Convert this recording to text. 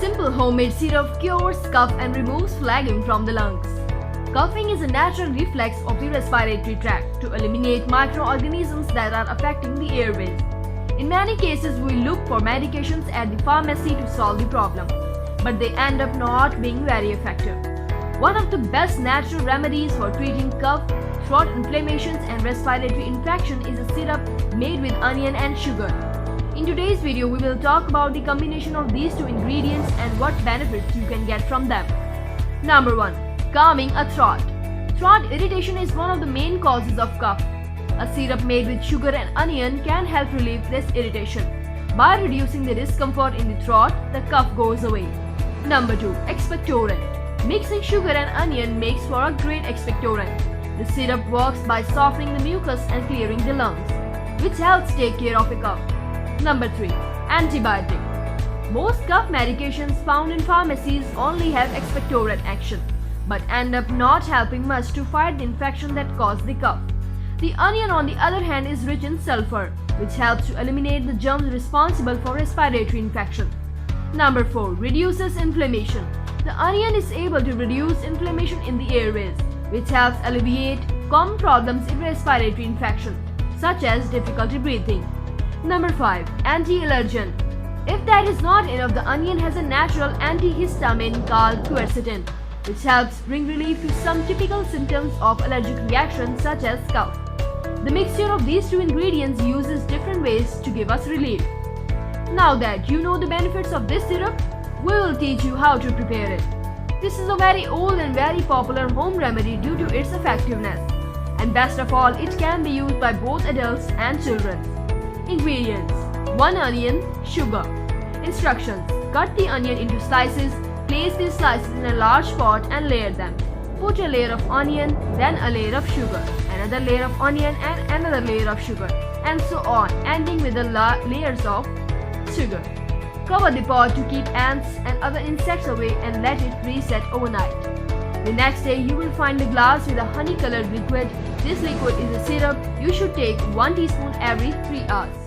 simple homemade syrup cures cough and removes phlegm from the lungs. Coughing is a natural reflex of the respiratory tract to eliminate microorganisms that are affecting the airways. In many cases, we look for medications at the pharmacy to solve the problem, but they end up not being very effective. One of the best natural remedies for treating cough, throat inflammations and respiratory infection is a syrup made with onion and sugar. In today's video, we will talk about the combination of these two ingredients and what benefits you can get from them. Number 1. Calming a throat. Throat irritation is one of the main causes of cough. A syrup made with sugar and onion can help relieve this irritation. By reducing the discomfort in the throat, the cough goes away. Number 2. Expectorant. Mixing sugar and onion makes for a great expectorant. The syrup works by softening the mucus and clearing the lungs, which helps take care of a cough. Number 3. Antibiotic. Most cough medications found in pharmacies only have expectorant action, but end up not helping much to fight the infection that caused the cough. The onion, on the other hand, is rich in sulfur, which helps to eliminate the germs responsible for respiratory infection. Number 4. Reduces inflammation. The onion is able to reduce inflammation in the airways, which helps alleviate common problems in respiratory infection, such as difficulty breathing. Number 5. Anti-allergen. If that is not enough, the onion has a natural antihistamine called quercetin, which helps bring relief to some typical symptoms of allergic reactions such as cough. The mixture of these two ingredients uses different ways to give us relief. Now that you know the benefits of this syrup, we will teach you how to prepare it. This is a very old and very popular home remedy due to its effectiveness. And best of all, it can be used by both adults and children. Ingredients: 1 onion, sugar. Instructions: cut the onion into slices, place these slices in a large pot and layer them. Put a layer of onion, then a layer of sugar, another layer of onion and another layer of sugar, and so on, ending with the layers of sugar. Cover the pot to keep ants and other insects away and let it reset overnight. The next day, you will find a glass with a honey-colored liquid. This liquid is a syrup. You should take 1 teaspoon every 3 hours.